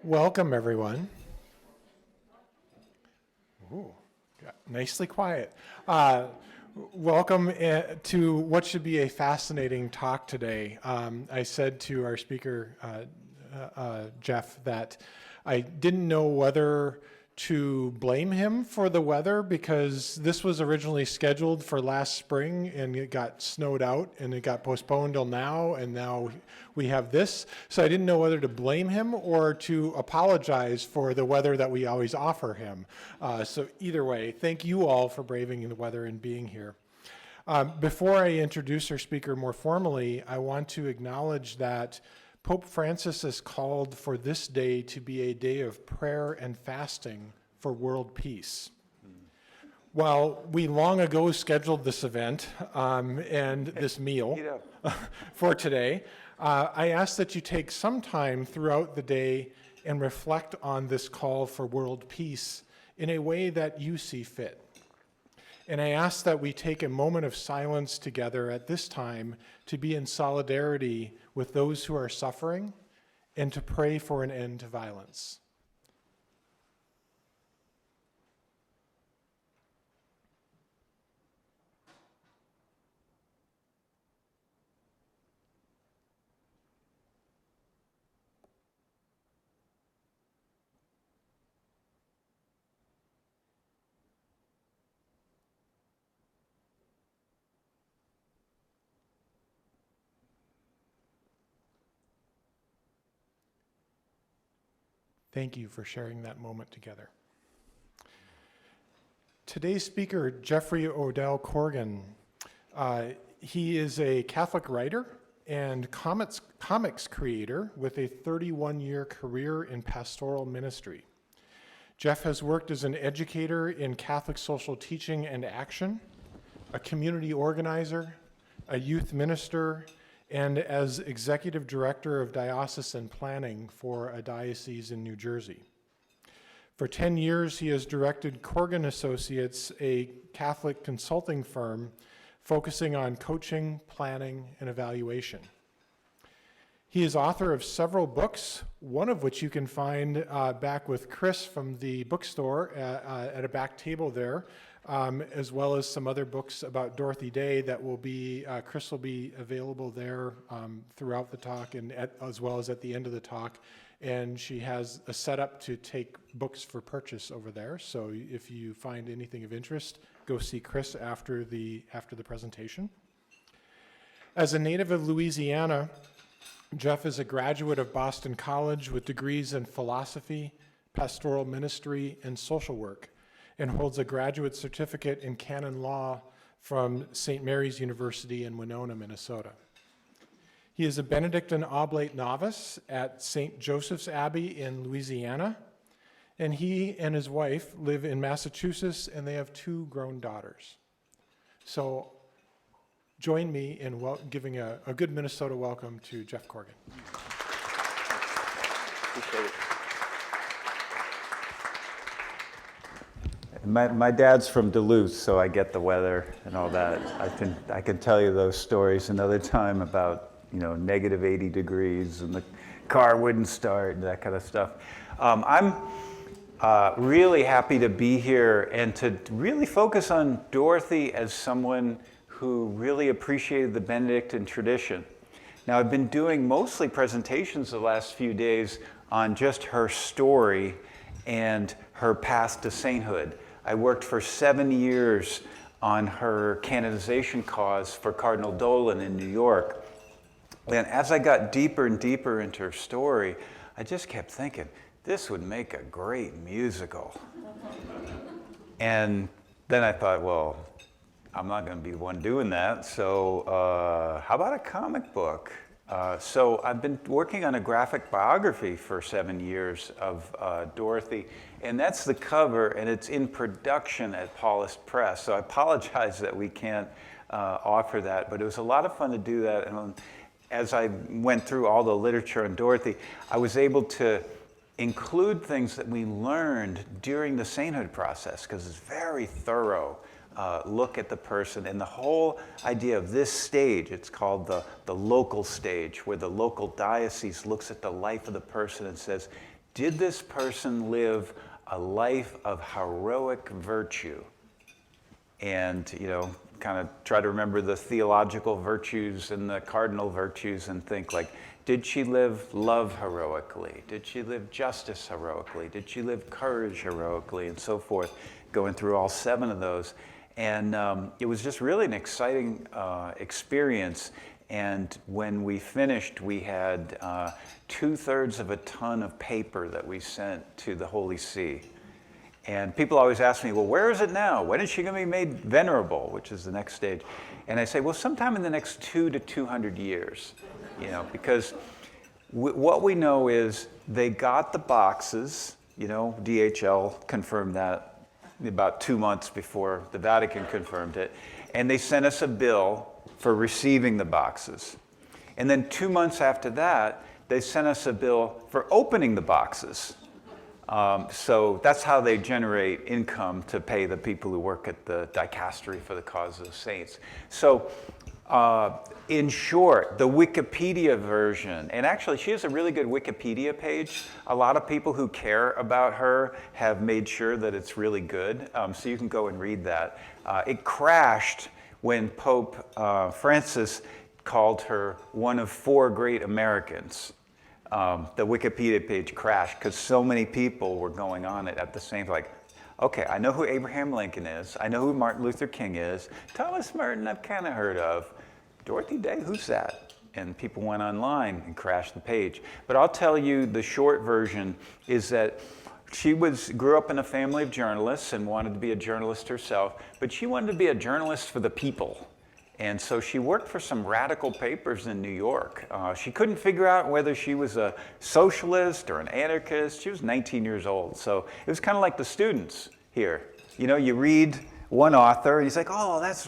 Welcome, everyone. Ooh, nicely quiet. Welcome to what should be a fascinating talk today. I said to our speaker, Jeff, that I didn't know whether to blame him for the weather because this was originally scheduled for last spring and it got snowed out and it got postponed till now, and now we have this. So I didn't know whether to blame him or to apologize for the weather that we always offer him. So either way, thank you all for braving the weather and being here. Before I introduce our speaker more formally, I want to acknowledge that Pope Francis has called for this day to be a day of prayer and fasting for world peace. While we long ago scheduled this event and this meal for today, I ask that you take some time throughout the day and reflect on this call for world peace in a way that you see fit. And I ask that we take a moment of silence together at this time to be in solidarity with those who are suffering and to pray for an end to violence. Thank you for sharing that moment together. Today's speaker, Jeffry Korgen, he is a Catholic writer and comics creator with a 31-year career in pastoral ministry. Jeff has worked as an educator in Catholic social teaching and action, a community organizer, a youth minister, and as executive director of diocesan planning for a diocese in New Jersey. For 10 years, he has directed Korgen Associates, a Catholic consulting firm focusing on coaching, planning, and evaluation. He is author of several books, one of which you can find back with Chris from the bookstore at a back table there, as well as some other books about Dorothy Day that will be, Chris will be available there throughout the talk and as well as at the end of the talk. And she has a setup to take books for purchase over there. So if you find anything of interest, go see Chris after the presentation. As a native of Louisiana, Jeff is a graduate of Boston College with degrees in philosophy, pastoral ministry, and social work, and holds a graduate certificate in canon law from St. Mary's University in Winona, Minnesota. He is a Benedictine Oblate novice at St. Joseph's Abbey in Louisiana, and he and his wife live in Massachusetts, and they have 2 grown daughters. So join me in giving a good Minnesota welcome to Jeff Korgen. Appreciate it. My dad's from Duluth, so I get the weather and all that. I can tell you those stories another time about, negative 80 degrees and the car wouldn't start and that kind of stuff. I'm really happy to be here and to really focus on Dorothy as someone who really appreciated the Benedictine tradition. Now, I've been doing mostly presentations the last few days on just her story and her path to sainthood. I worked for 7 years on her canonization cause for Cardinal Dolan in New York. And as I got deeper and deeper into her story, I just kept thinking, this would make a great musical. And then I thought, well, I'm not going to be the one doing that, so how about a comic book? So I've been working on a graphic biography for 7 years of Dorothy, and that's the cover, and it's in production at Paulist Press. So I apologize that we can't offer that, but it was a lot of fun to do that. And as I went through all the literature on Dorothy, I was able to include things that we learned during the sainthood process, because it's very thorough. Look at the person, and the whole idea of this stage, it's called the local stage, where the local diocese looks at the life of the person and says, did this person live a life of heroic virtue? And, kind of try to remember the theological virtues and the cardinal virtues and think like, did she live love heroically? Did she live justice heroically? Did she live courage heroically? And so forth, going through all 7 of those. And it was just really an exciting experience. And when we finished, we had 2/3 of a ton of paper that we sent to the Holy See. And people always ask me, well, where is it now? When is she going to be made venerable, which is the next stage? And I say, well, sometime in the next 200 to 200 years, because what we know is they got the boxes, DHL confirmed that about 2 months before the Vatican confirmed it, and they sent us a bill for receiving the boxes. And then 2 months after that, they sent us a bill for opening the boxes. So that's how they generate income to pay the people who work at the dicastery for the cause of the saints. So in short, the Wikipedia version, and actually she has a really good Wikipedia page. A lot of people who care about her have made sure that it's really good. So you can go and read that. It crashed when Pope Francis called her one of 4 great Americans. The Wikipedia page crashed because so many people were going on it at the same time. Like, okay, I know who Abraham Lincoln is. I know who Martin Luther King is. Thomas Merton, I've kind of heard of. Dorothy Day, who's that? And people went online and crashed the page. But I'll tell you the short version is that she grew up in a family of journalists and wanted to be a journalist herself, but she wanted to be a journalist for the people. And so she worked for some radical papers in New York. She couldn't figure out whether she was a socialist or an anarchist. She was 19 years old. So it was kind of like the students here. You read one author and he's like, oh, that's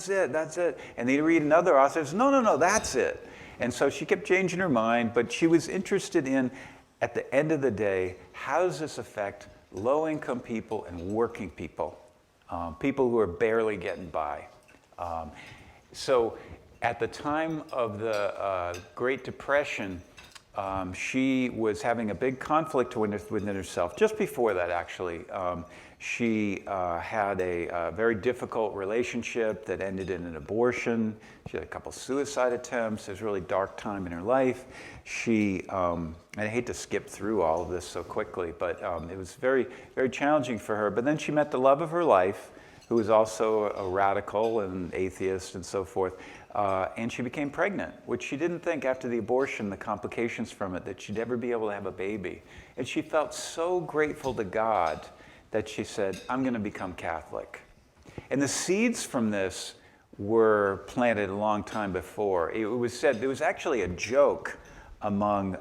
it. And then you read another author and says, no, that's it. And so she kept changing her mind, but she was interested in, at the end of the day, how does this affect low-income people and working people, people who are barely getting by. So at the time of the Great Depression, she was having a big conflict within herself. Just before that, actually, she had a very difficult relationship that ended in an abortion. She had a couple suicide attempts. It was a really dark time in her life. And I hate to skip through all of this so quickly, but it was very, very challenging for her. But then she met the love of her life, who was also a radical and atheist and so forth. And she became pregnant, which she didn't think after the abortion, the complications from it, that she'd ever be able to have a baby. And she felt so grateful to God that she said, I'm going to become Catholic. And the seeds from this were planted a long time before. It was said, there was actually a joke among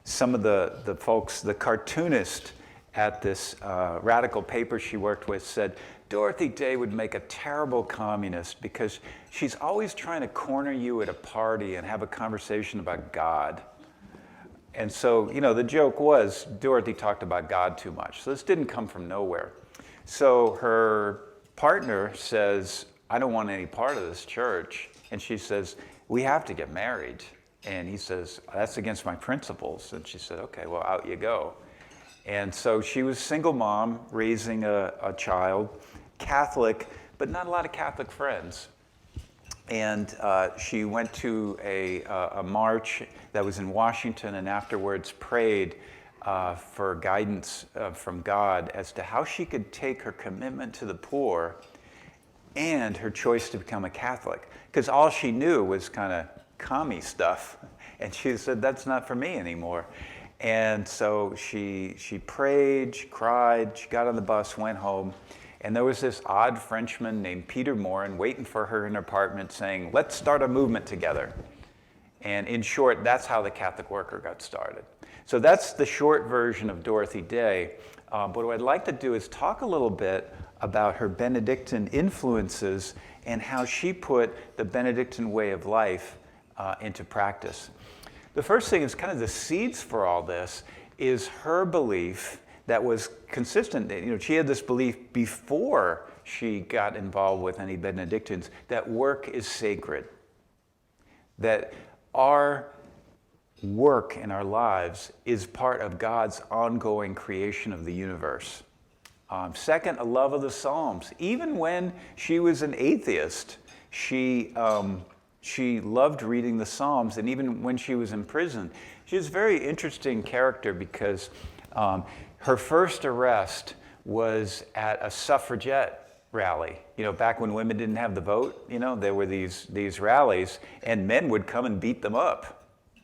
some of the folks, the cartoonist at this radical paper she worked with said, Dorothy Day would make a terrible communist because she's always trying to corner you at a party and have a conversation about God. And so, the joke was Dorothy talked about God too much. So this didn't come from nowhere. So her partner says, I don't want any part of this church. And she says, we have to get married. And he says, that's against my principles. And she said, okay, well, out you go. And so she was a single mom raising a child, Catholic, but not a lot of Catholic friends. And she went to a march that was in Washington and afterwards prayed for guidance from God as to how she could take her commitment to the poor and her choice to become a Catholic. Because all she knew was kind of commie stuff. And she said, that's not for me anymore. And so she prayed, she cried, she got on the bus, went home. And there was this odd Frenchman named Peter Morin waiting for her in her apartment saying, let's start a movement together. And in short, that's how the Catholic Worker got started. So that's the short version of Dorothy Day. But what I'd like to do is talk a little bit about her Benedictine influences and how she put the Benedictine way of life into practice. The first thing is kind of the seeds for all this is her belief that was consistent. She had this belief before she got involved with any Benedictines that work is sacred, that our work in our lives is part of God's ongoing creation of the universe. Second, a love of the Psalms. Even when she was an atheist, she loved reading the Psalms, and even when she was in prison. She was a very interesting character because her first arrest was at a suffragette rally. You know, back when women didn't have the vote, you know, there were these rallies, and men would come and beat them up.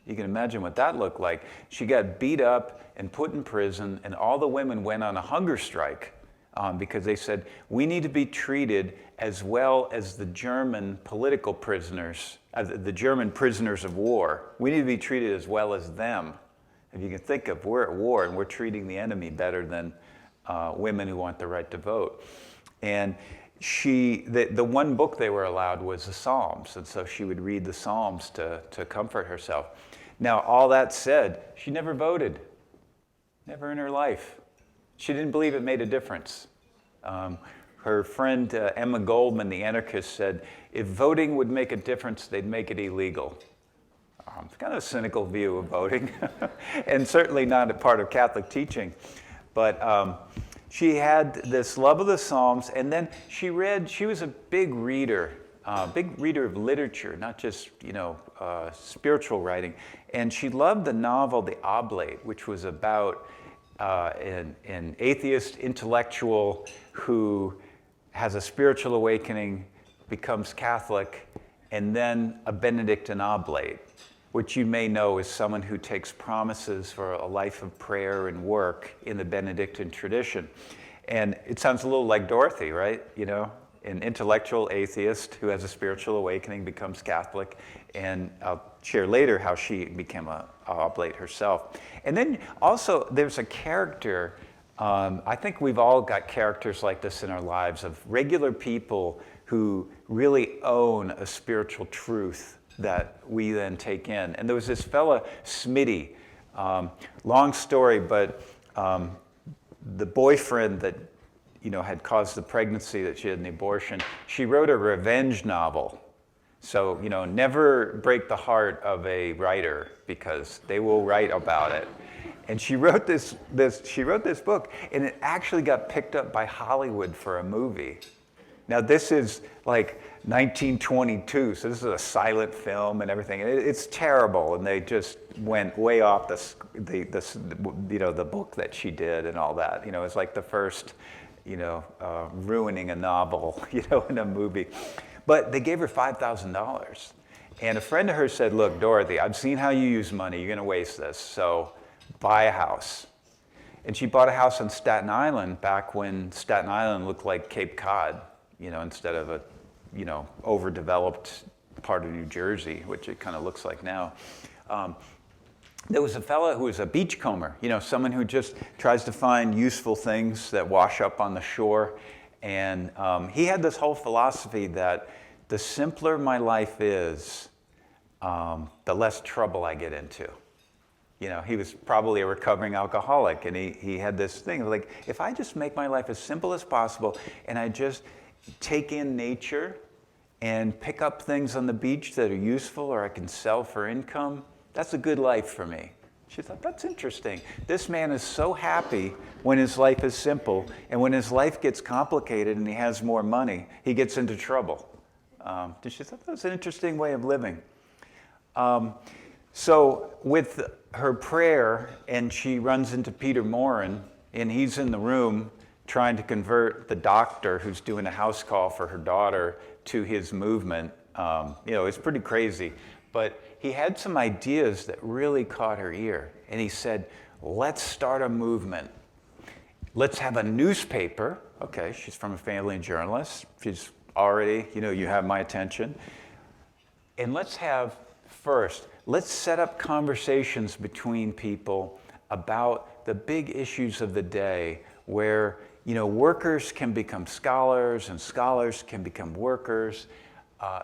You can imagine what that looked like. She got beat up and put in prison, and all the women went on a hunger strike because they said, we need to be treated as well as the German political prisoners, the German prisoners of war. We need to be treated as well as them. If you can think of, we're at war and we're treating the enemy better than women who want the right to vote. And the one book they were allowed was the Psalms, and so she would read the Psalms to comfort herself. Now, all that said, she never voted, never in her life. She didn't believe it made a difference. Her friend Emma Goldman, the anarchist, said, if voting would make a difference, they'd make it illegal. It's kind of a cynical view of voting, and certainly not a part of Catholic teaching. But she had this love of the Psalms, and then she was a big reader of literature, not just, spiritual writing. And she loved the novel The Oblate, which was about an atheist intellectual who has a spiritual awakening, becomes Catholic, and then a Benedictine Oblate, which you may know is someone who takes promises for a life of prayer and work in the Benedictine tradition. And it sounds a little like Dorothy, right? You know, an intellectual atheist who has a spiritual awakening, becomes Catholic, and I'll share later how she became an oblate herself. And then also there's a character, I think we've all got characters like this in our lives, of regular people who really own a spiritual truth that we then take in. And there was this fella, Smitty, long story, but the boyfriend that had caused the pregnancy, that she had an abortion, she wrote a revenge novel. So, never break the heart of a writer because they will write about it. And she wrote this book, and it actually got picked up by Hollywood for a movie. Now, this is like 1922, so this is a silent film and everything. And it's terrible, and they just went way off the book that she did and all that. It's like the first, ruining a novel, in a movie. But they gave her $5,000. And a friend of hers said, look, Dorothy, I've seen how you use money. You're going to waste this, so buy a house. And she bought a house on Staten Island back when Staten Island looked like Cape Cod, instead of a, overdeveloped part of New Jersey, which it kind of looks like now. There was a fellow who was a beachcomber, someone who just tries to find useful things that wash up on the shore. And he had this whole philosophy that the simpler my life is, the less trouble I get into. He was probably a recovering alcoholic, and he had this thing like, if I just make my life as simple as possible, and I just take in nature and pick up things on the beach that are useful or I can sell for income, that's a good life for me. She thought, that's interesting. This man is so happy when his life is simple, and when his life gets complicated and he has more money, he gets into trouble. She thought that was an interesting way of living. So with her prayer, and she runs into Peter Morin, and he's in the room trying to convert the doctor who's doing a house call for her daughter to his movement. It's pretty crazy. But he had some ideas that really caught her ear. And he said, let's start a movement. Let's have a newspaper. Okay, she's from a family of journalists. She's already, you have my attention. And let's set up conversations between people about the big issues of the day where, workers can become scholars and scholars can become workers.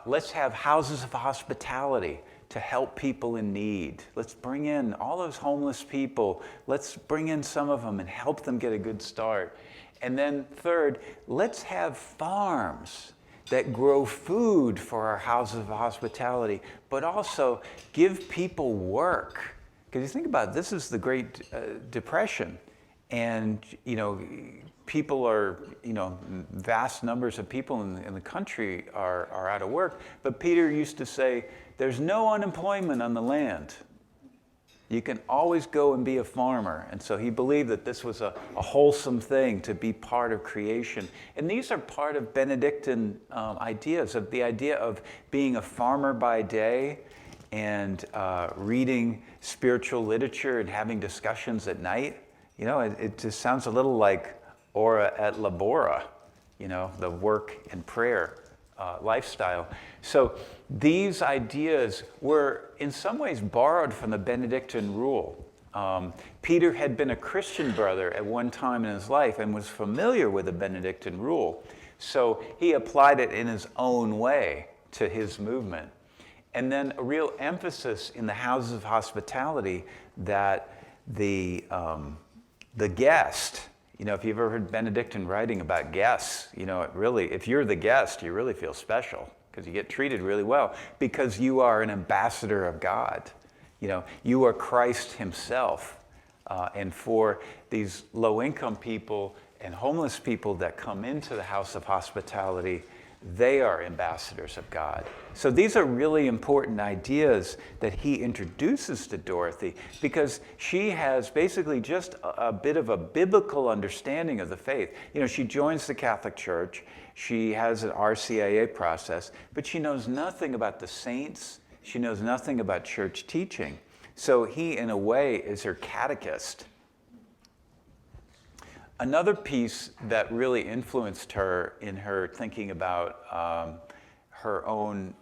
Let's have houses of hospitality to help people in need. Let's bring in all those homeless people. Let's bring in some of them and help them get a good start. And then third, let's have farms that grow food for our houses of hospitality, but also give people work Because you think about it, this is the Great Depression, and people are, vast numbers of people in the country are out of work. But Peter used to say, there's no unemployment on the land. You can always go and be a farmer. And so he believed that this was a wholesome thing to be part of creation. And these are part of Benedictine ideas, of the idea of being a farmer by day and reading spiritual literature and having discussions at night. It just sounds a little like ora et labora, the work and prayer lifestyle. So these ideas were in some ways borrowed from the Benedictine rule. Peter had been a Christian brother at one time in his life and was familiar with the Benedictine rule. So he applied it in his own way to his movement. And then a real emphasis in the houses of hospitality that the guest, if you've ever heard Benedictine writing about guests, it really, if you're the guest, you really feel special because you get treated really well because you are an ambassador of God. You are Christ himself. And for these low-income people and homeless people that come into the house of hospitality, they are ambassadors of God. So these are really important ideas that he introduces to Dorothy because she has basically just a bit of a biblical understanding of the faith. She joins the Catholic Church, she has an RCIA process, but she knows nothing about the saints, she knows nothing about church teaching. So he, in a way, is her catechist. Another piece that really influenced her in her thinking about her own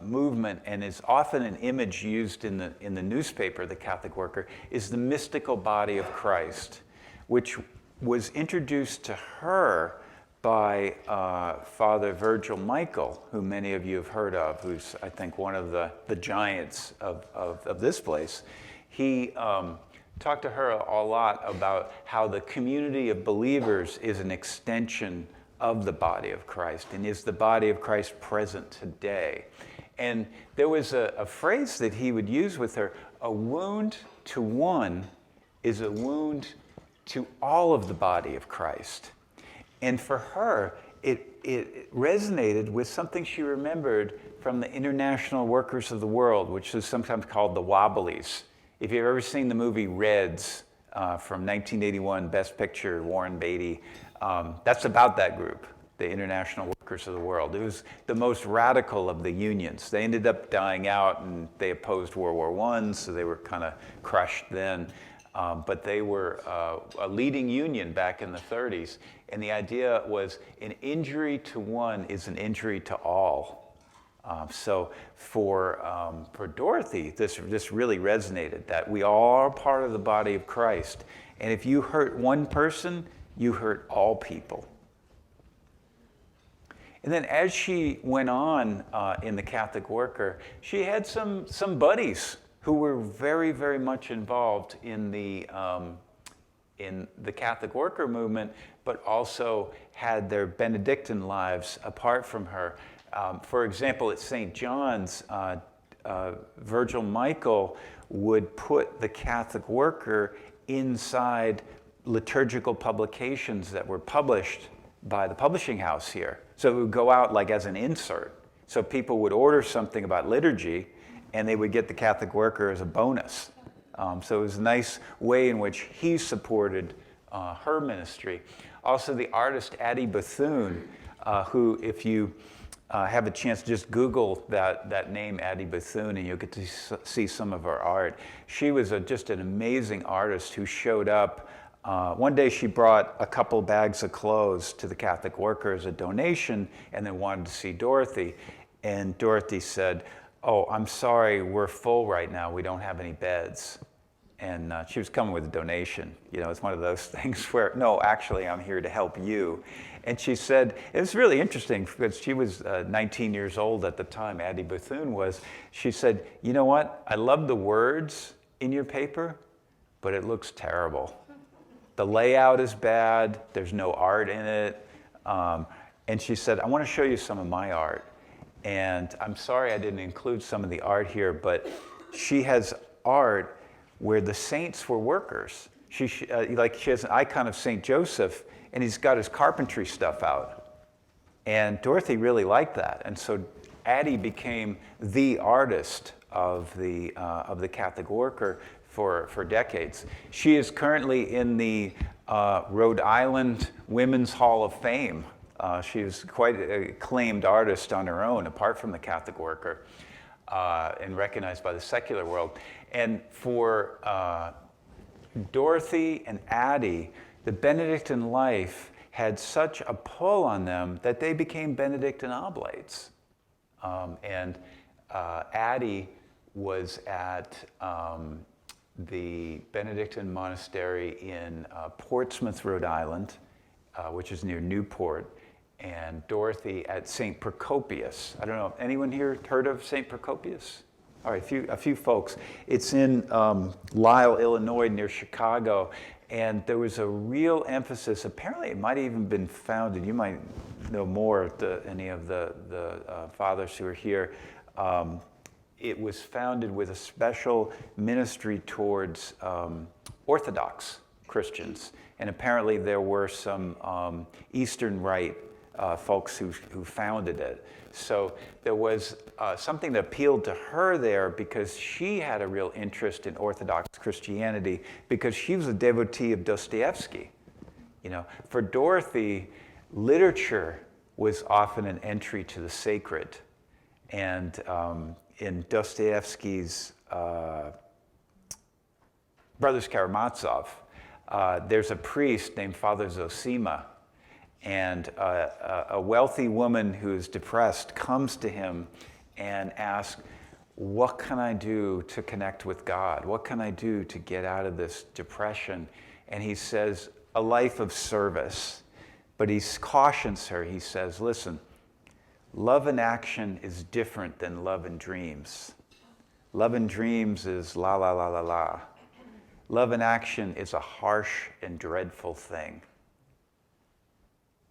movement, and is often an image used in the newspaper, The Catholic Worker, is the mystical body of Christ, which was introduced to her by Father Virgil Michael, who many of you have heard of, who's, I think, one of the giants of this place. He talked to her a lot about how the community of believers is an extension of the body of Christ, and is the body of Christ present today. And there was a phrase that he would use with her: a wound to one is a wound to all of the body of Christ. And for her, it resonated with something she remembered from the International Workers of the World, which is sometimes called the Wobblies. If you've ever seen the movie Reds from 1981, Best Picture, Warren Beatty, that's about that group, the International Workers of the World. It was the most radical of the unions. They ended up dying out, and they opposed World War I, so they were kind of crushed then. But they were a leading union back in the 30s. And the idea was an injury to one is an injury to all. So for Dorothy, this really resonated, that we all are part of the body of Christ. And if you hurt one person, you hurt all people. And then as she went on in the Catholic Worker, she had some buddies who were very, very much involved in the Catholic Worker movement, but also had their Benedictine lives apart from her. For example, at St. John's, Virgil Michael would put the Catholic Worker inside liturgical publications that were published by the publishing house here. So it would go out like as an insert. So people would order something about liturgy, and they would get the Catholic Worker as a bonus. So it was a nice way in which he supported her ministry. Also, the artist Addie Bethune, who, if you have a chance, just Google that name, Addie Bethune, and you'll get to see some of her art. She was just an amazing artist who showed up. One day she brought a couple bags of clothes to the Catholic Worker as a donation, and then wanted to see Dorothy. And Dorothy said, "Oh, I'm sorry, we're full right now. We don't have any beds." And she was coming with a donation. It's one of those things where, no, actually, I'm here to help you. And she said, it was really interesting because she was 19 years old at the time, Addie Bethune was. She said, "You know what? I love the words in your paper, but it looks terrible. The layout is bad. There's no art in it." And she said, "I want to show you some of my art." And I'm sorry I didn't include some of the art here, but she has art where the saints were workers. She has an icon of St. Joseph, and he's got his carpentry stuff out. And Dorothy really liked that. And so Addie became the artist of the Catholic worker for decades. She is currently in the Rhode Island Women's Hall of Fame. She is quite an acclaimed artist on her own, apart from the Catholic worker, and recognized by the secular world. And for Dorothy and Addie, the Benedictine life had such a pull on them that they became Benedictine Oblates. And Addie was at the Benedictine monastery in Portsmouth, Rhode Island, which is near Newport, and Dorothy at St. Procopius. I don't know, anyone here heard of St. Procopius? All right, a few folks. It's in Lisle, Illinois, near Chicago, and there was a real emphasis. Apparently, it might have even been founded. You might know more, any of the fathers who are here. It was founded with a special ministry towards Orthodox Christians, and apparently there were some Eastern Rite folks who founded it. So there was something that appealed to her there because she had a real interest in Orthodox Christianity because she was a devotee of Dostoevsky. You know, for Dorothy, literature was often an entry to the sacred, and in Dostoevsky's Brothers Karamazov, there's a priest named Father Zosima, and a wealthy woman who's depressed comes to him and asks, what can I do to connect with God? What can I do to get out of this depression? And he says, a life of service. But he cautions her, he says, listen, love in action is different than love in dreams. Love in dreams is la la la la la. Love in action is a harsh and dreadful thing.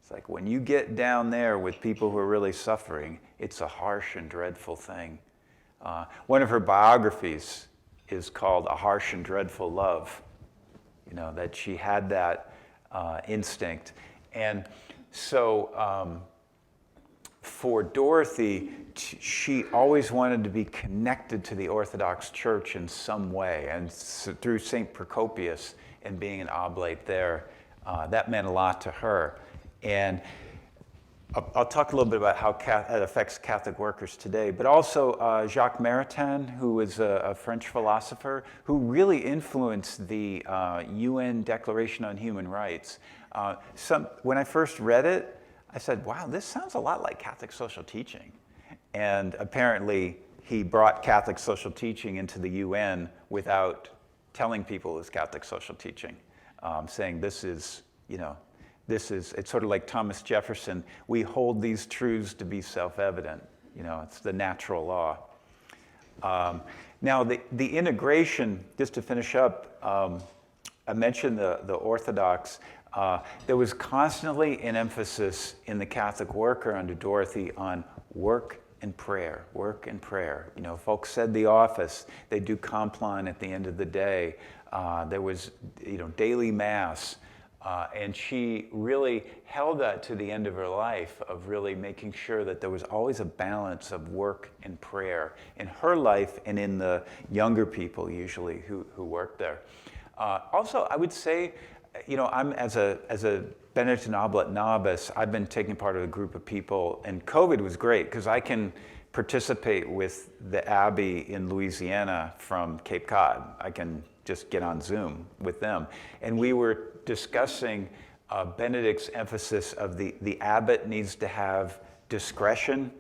It's like when you get down there with people who are really suffering, it's a harsh and dreadful thing. One of her biographies is called A Harsh and Dreadful Love. You know, that she had that instinct. And so for Dorothy, she always wanted to be connected to the Orthodox Church in some way. And through St. Procopius and being an oblate there, that meant a lot to her. And I'll talk a little bit about how it affects Catholic workers today, but also Jacques Maritain, who was a French philosopher who really influenced the UN Declaration on Human Rights. When I first read it, I said, wow, this sounds a lot like Catholic social teaching. And apparently he brought Catholic social teaching into the UN without telling people it was Catholic social teaching, saying this is, you know, it's sort of like Thomas Jefferson. We hold these truths to be self-evident. You know, it's the natural law. Now, the integration, just to finish up, I mentioned the Orthodox. There was constantly an emphasis in the Catholic worker under Dorothy on work and prayer, work and prayer. You know, folks said the office, they do Compline at the end of the day. There was, you know, daily mass. And she really held that to the end of her life of really making sure that there was always a balance of work and prayer in her life and in the younger people usually who worked there. Also, I would say, you know, I'm as a Benedictine Oblate novice, I've been taking part of a group of people, and COVID was great because I can participate with the Abbey in Louisiana from Cape Cod. I can just get on Zoom with them. And we were discussing Benedict's emphasis of the abbot needs to have discretion.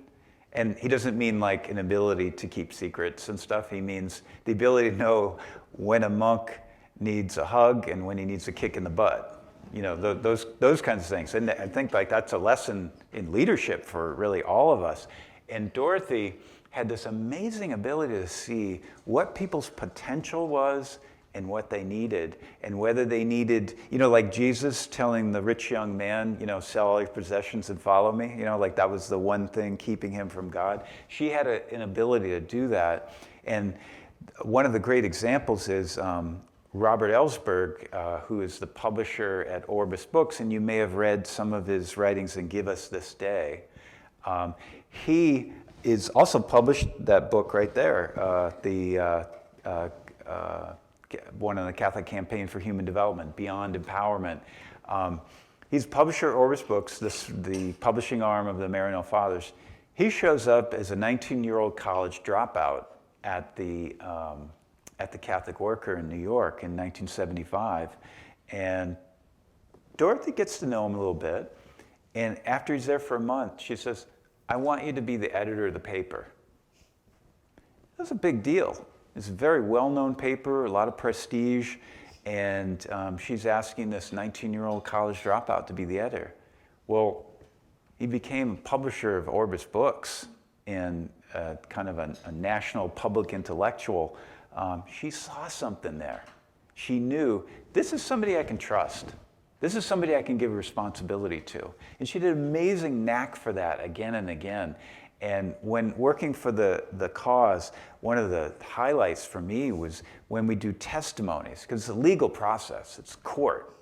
And he doesn't mean like an ability to keep secrets and stuff. He means the ability to know when a monk needs a hug and when he needs a kick in the butt. You know, those kinds of things. And I think like that's a lesson in leadership for really all of us. And Dorothy had this amazing ability to see what people's potential was and what they needed, and whether they needed, you know, like Jesus telling the rich young man, you know, sell all your possessions and follow me, you know, like that was the one thing keeping him from God. She had an ability to do that, and one of the great examples is Robert Ellsberg, who is the publisher at Orbis Books, and you may have read some of his writings in Give Us This Day. He is also published that book right there, one on the Catholic Campaign for Human Development, Beyond Empowerment. He's publisher at Orbis Books, the publishing arm of the Maryknoll Fathers. He shows up as a 19-year-old college dropout at the Catholic Worker in New York in 1975. And Dorothy gets to know him a little bit. And after he's there for a month, she says, I want you to be the editor of the paper. That's a big deal. It's a very well-known paper, a lot of prestige. And she's asking this 19-year-old college dropout to be the editor. Well, he became publisher of Orbis Books and kind of a national public intellectual. She saw something there. She knew, this is somebody I can trust. This is somebody I can give responsibility to. And she did an amazing knack for that again and again. And when working for the cause, one of the highlights for me was when we do testimonies, because it's a legal process, it's court.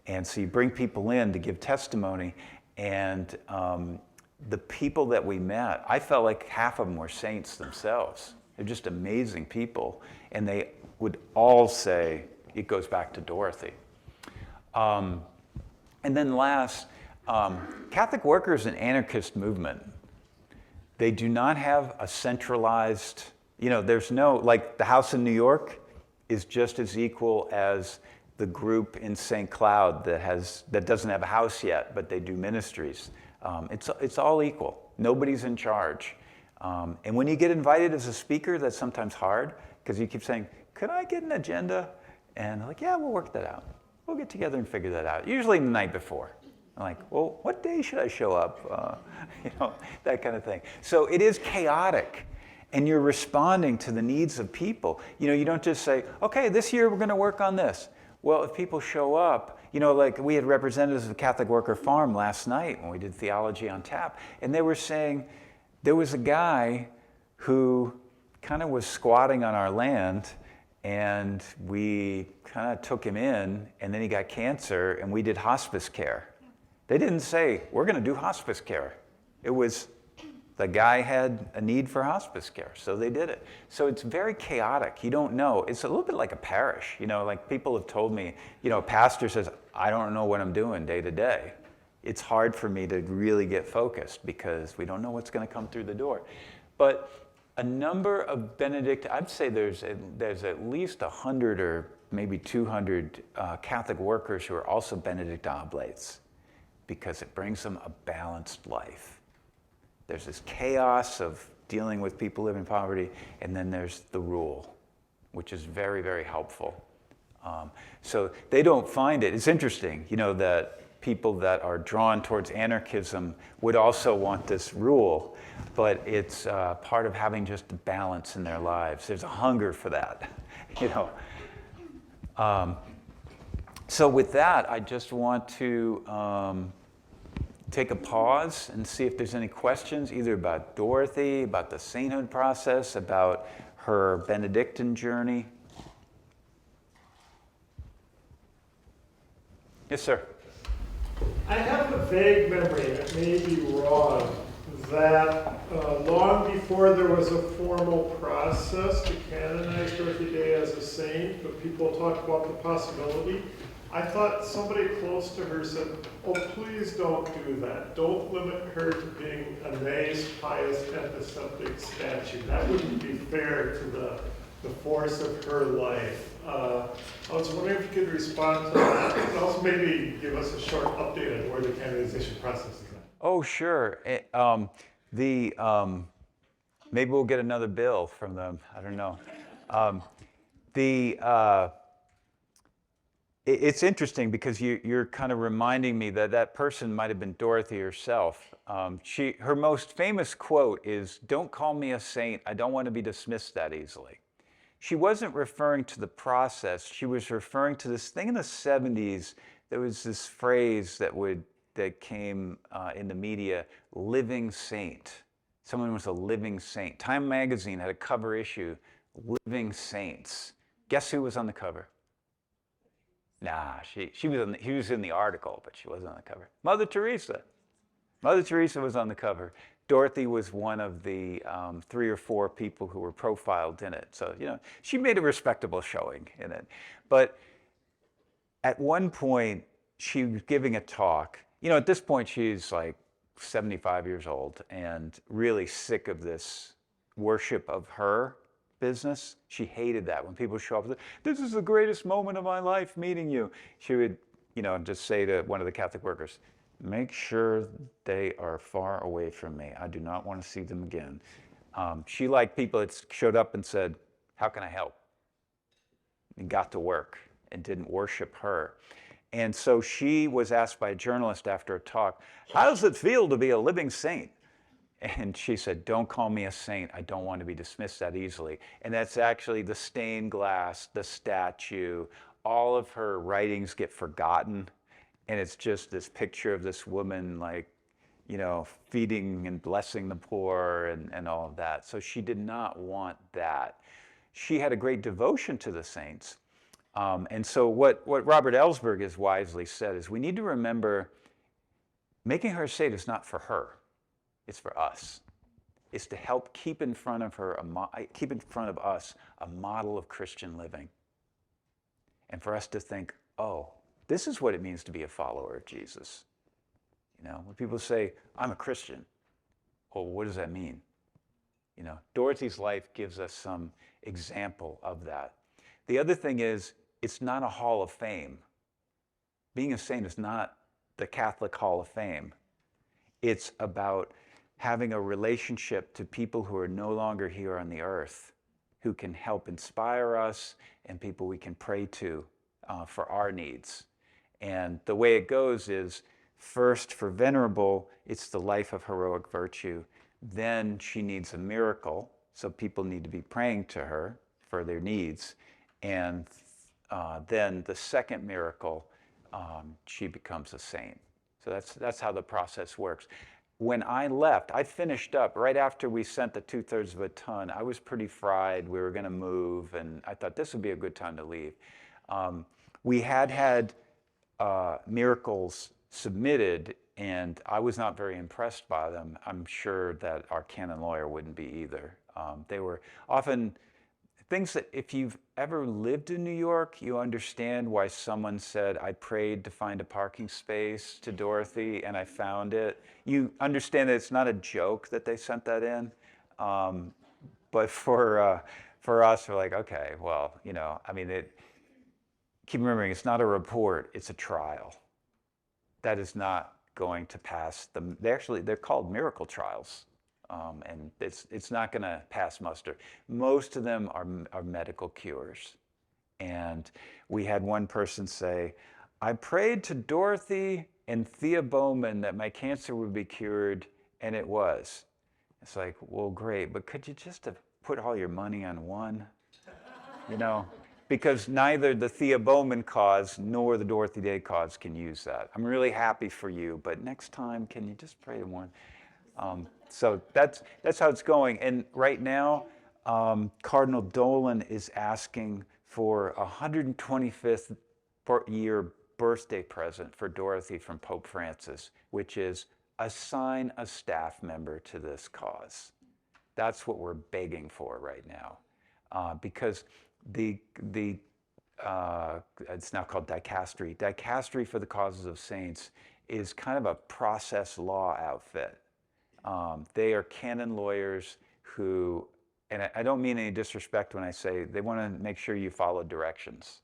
And so you bring people in to give testimony, and the people that we met, I felt like half of them were saints themselves. They're just amazing people. And they would all say, it goes back to Dorothy. And then last, Catholic Worker is an anarchist movement. They do not have a centralized, there's no, like the house in New York is just as equal as the group in St. Cloud that doesn't have a house yet, but they do ministries. It's all equal. Nobody's in charge. And when you get invited as a speaker, that's sometimes hard because you keep saying, could I get an agenda? And they're like, yeah, we'll work that out. We'll get together and figure that out. Usually the night before. I'm like, well, what day should I show up? That kind of thing. So it is chaotic. And you're responding to the needs of people. You don't just say, okay, this year we're going to work on this. Well, if people show up, like we had representatives of Catholic Worker Farm last night when we did Theology on Tap, and they were saying there was a guy who kind of was squatting on our land, and we kind of took him in, and then he got cancer, and we did hospice care. They didn't say, we're going to do hospice care. It was the guy had a need for hospice care, so they did it. So it's very chaotic. You don't know. It's a little bit like a parish. Like people have told me, a pastor says, I don't know what I'm doing day to day. It's hard for me to really get focused because we don't know what's going to come through the door. But a number of Benedict, I'd say there's at least 100 or maybe 200 Catholic workers who are also Benedict Oblates, because it brings them a balanced life. There's this chaos of dealing with people living in poverty, and then there's the rule, which is very, very helpful. So they don't find it. It's interesting, that people that are drawn towards anarchism would also want this rule, but it's part of having just a balance in their lives. There's a hunger for that, So with that, I just want to take a pause and see if there's any questions, either about Dorothy, about the sainthood process, about her Benedictine journey. Yes, sir. I have a vague memory, it may be wrong, that long before there was a formal process to canonize Dorothy Day as a saint, but people talked about the possibility, I thought somebody close to her said, oh, please don't do that. Don't limit her to being a nice, pious, antiseptic statue. That wouldn't be fair to the force of her life. I was wondering if you could respond to that, and also maybe give us a short update on where the canonization process is at. Oh, sure. Maybe we'll get another bill from them. I don't know. It's interesting because you're kind of reminding me that person might have been Dorothy herself. Her most famous quote is, "Don't call me a saint. I don't want to be dismissed that easily." She wasn't referring to the process. She was referring to this thing in the 70s. There was this phrase that came in the media, living saint. Someone was a living saint. Time magazine had a cover issue living saints. Guess who was on the cover? Nah, he was in the article, but she wasn't on the cover. Mother Teresa. Mother Teresa was on the cover. Dorothy was one of the 3 or 4 people who were profiled in it. So, she made a respectable showing in it. But at one point, she was giving a talk. At this point, she's like 75 years old and really sick of this worship of her business. She hated that when people show up. This is the greatest moment of my life meeting you. She would, just say to one of the Catholic workers, make sure they are far away from me. I do not want to see them again. She liked people that showed up and said, how can I help? And got to work and didn't worship her. And so she was asked by a journalist after a talk, how does it feel to be a living saint? And she said, don't call me a saint. I don't want to be dismissed that easily. And that's actually the stained glass, the statue, all of her writings get forgotten. And it's just this picture of this woman like, feeding and blessing the poor and all of that. So she did not want that. She had a great devotion to the saints. And so what Robert Ellsberg has wisely said is we need to remember making her a saint is not for her. It's for us. It's to help keep in front of us a model of Christian living. And for us to think, oh, this is what it means to be a follower of Jesus. When people say, I'm a Christian, well, what does that mean? Dorothy's life gives us some example of that. The other thing is, it's not a hall of fame. Being a saint is not the Catholic Hall of Fame. It's about having a relationship to people who are no longer here on the earth, who can help inspire us and people we can pray to for our needs. And the way it goes is, first for Venerable, it's the life of heroic virtue. Then she needs a miracle, so people need to be praying to her for their needs. And then the second miracle, she becomes a saint. So that's how the process works. When I left, I finished up right after we sent the 2/3 of a ton. I was pretty fried. We were going to move, and I thought this would be a good time to leave. We had miracles submitted, and I was not very impressed by them. I'm sure that our canon lawyer wouldn't be either. They were often things that if you've ever lived in New York, you understand why someone said, I prayed to find a parking space to Dorothy and I found it. You understand that it's not a joke that they sent that in. But for us, we're like, okay, well, keep remembering, it's not a report, it's a trial. That is not going to pass they're called miracle trials. And it's not going to pass muster. Most of them are medical cures. And we had one person say, I prayed to Dorothy and Thea Bowman that my cancer would be cured, and it was. It's like, well, great, but could you just have put all your money on one? Because neither the Thea Bowman cause nor the Dorothy Day cause can use that. I'm really happy for you, but next time, can you just pray to one? So that's how it's going. And right now, Cardinal Dolan is asking for a 125th year birthday present for Dorothy from Pope Francis, which is assign a staff member to this cause. That's what we're begging for right now, because it's now called dicastery. Dicastery for the Causes of Saints is kind of a process law outfit. They are canon lawyers who, and I don't mean any disrespect when I say they want to make sure you follow directions.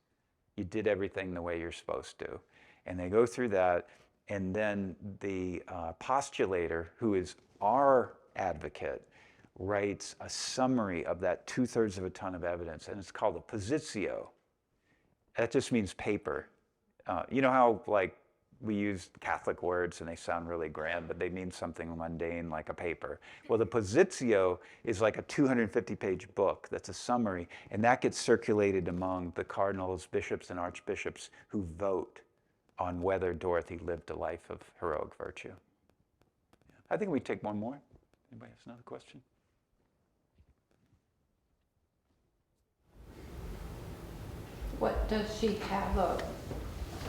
You did everything the way you're supposed to. And they go through that, and then the postulator, who is our advocate, writes a summary of that 2/3 of a ton of evidence, and it's called a positio. That just means paper. You know how, we use Catholic words and they sound really grand, but they mean something mundane like a paper. Well, the positio is like a 250-page book that's a summary, and that gets circulated among the cardinals, bishops, and archbishops who vote on whether Dorothy lived a life of heroic virtue. I think we take one more. Anybody has another question? What does she have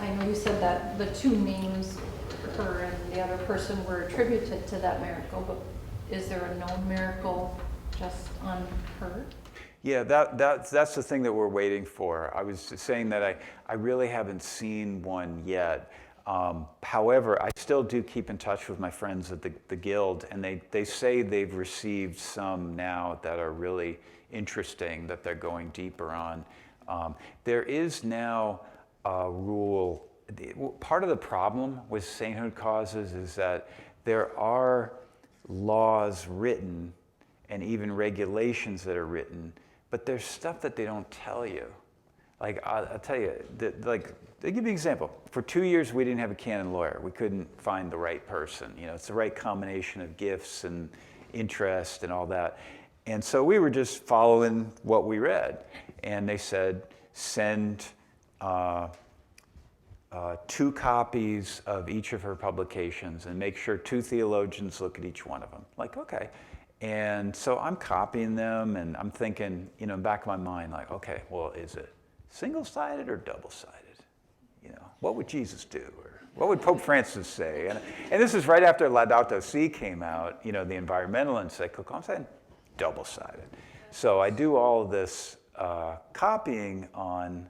I know you said that the two names, her and the other person, were attributed to that miracle, but is there a known miracle just on her? Yeah, that's the thing that we're waiting for. I was saying that I really haven't seen one yet. However, I still do keep in touch with my friends at the Guild, and they say they've received some now that are really interesting, that they're going deeper on. There is now a rule. Part of the problem with sainthood causes is that there are laws written and even regulations that are written, but there's stuff that they don't tell you. Like, I'll tell you, like, I'll give you an example. For 2 years, we didn't have a canon lawyer. We couldn't find the right person. You know, it's the right combination of gifts and interest and all that. And so we were just following what we read. And they said, send 2 copies of each of her publications and make sure 2 theologians look at each one of them. Like, okay. And so I'm copying them, and I'm thinking, you know, in the back of my mind, like, okay, well, is it single-sided or double-sided? You know, what would Jesus do? Or what would Pope Francis say? And this is right after Laudato Si came out, you know, the environmental encyclical. I'm saying double-sided. So I do all of this copying on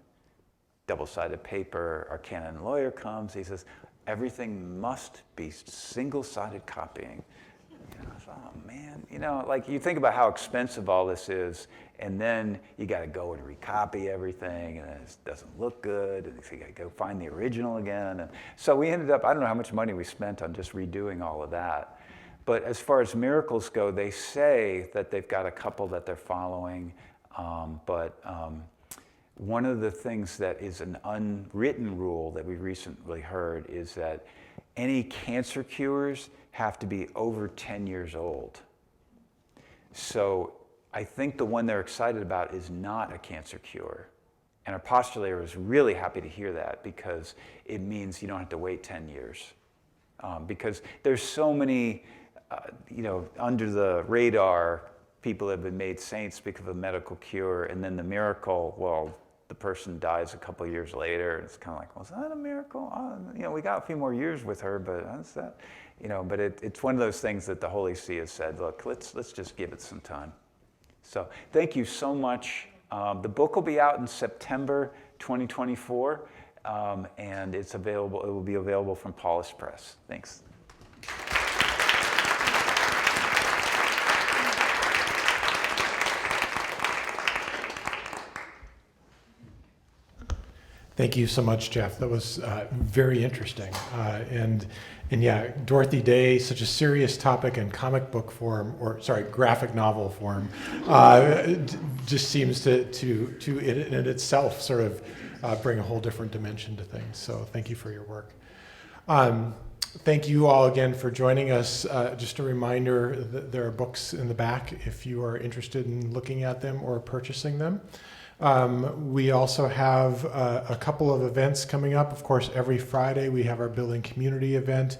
double-sided paper. Our canon lawyer comes. He says, everything must be single-sided copying. You know, I thought, oh man, you know, like you think about how expensive all this is, and then you got to go and recopy everything, and it doesn't look good, and so you got to go find the original again. And so we ended up, I don't know how much money we spent on just redoing all of that. But as far as miracles go, they say that they've got a couple that they're following, but one of the things that is an unwritten rule that we recently heard is that any cancer cures have to be over 10 years old. So I think the one they're excited about is not a cancer cure. And our postulator was really happy to hear that, because it means you don't have to wait 10 years. Because there's so many, you know, under the radar, people have been made saints because of a medical cure, and then the miracle, well, the person dies a couple of years later, and it's kind of like, well, is that a miracle? You know, we got a few more years with her, but that's that. You know, but it's one of those things that the Holy See has said, look, let's just give it some time. So thank you so much. The book will be out in September 2024, and it's available. It will be available from Paulus Press. Thanks. Thank you so much, Jeff. That was very interesting. And yeah, Dorothy Day, such a serious topic in comic book form, or sorry, graphic novel form, just seems to in itself sort of bring a whole different dimension to things. So thank you for your work. Thank you all again for joining us. Just a reminder that there are books in the back if you are interested in looking at them or purchasing them. We also have a couple of events coming up. Of course, every Friday we have our Building Community event.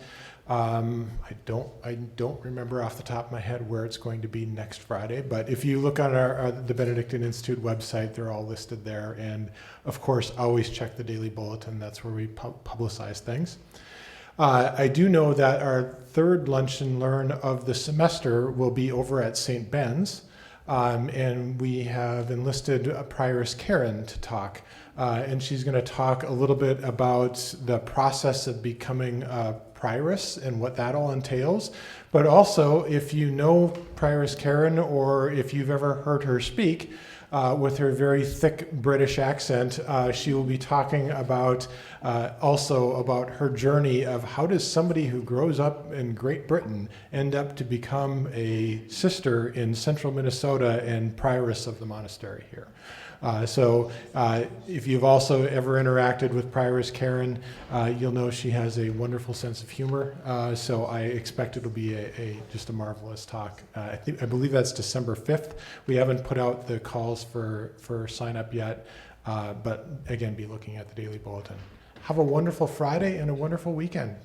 I don't remember off the top of my head where it's going to be next Friday, but if you look on the Benedictine Institute website, they're all listed there. And of course, always check the Daily Bulletin. That's where we publicize things. I do know that our third Lunch and Learn of the semester will be over at St. Ben's. And we have enlisted Prioress Karen to talk. And she's going to talk a little bit about the process of becoming a prioress and what that all entails. But also, if you know Prioress Karen, or if you've ever heard her speak, with her very thick British accent, she will be talking about also about her journey of how does somebody who grows up in Great Britain end up to become a sister in central Minnesota and prioress of the monastery here. So if you've also ever interacted with Prioress Karen, you'll know she has a wonderful sense of humor. So I expect it'll be just a marvelous talk. I believe that's December 5th. We haven't put out the calls for sign up yet, but again, be looking at the Daily Bulletin. Have a wonderful Friday and a wonderful weekend.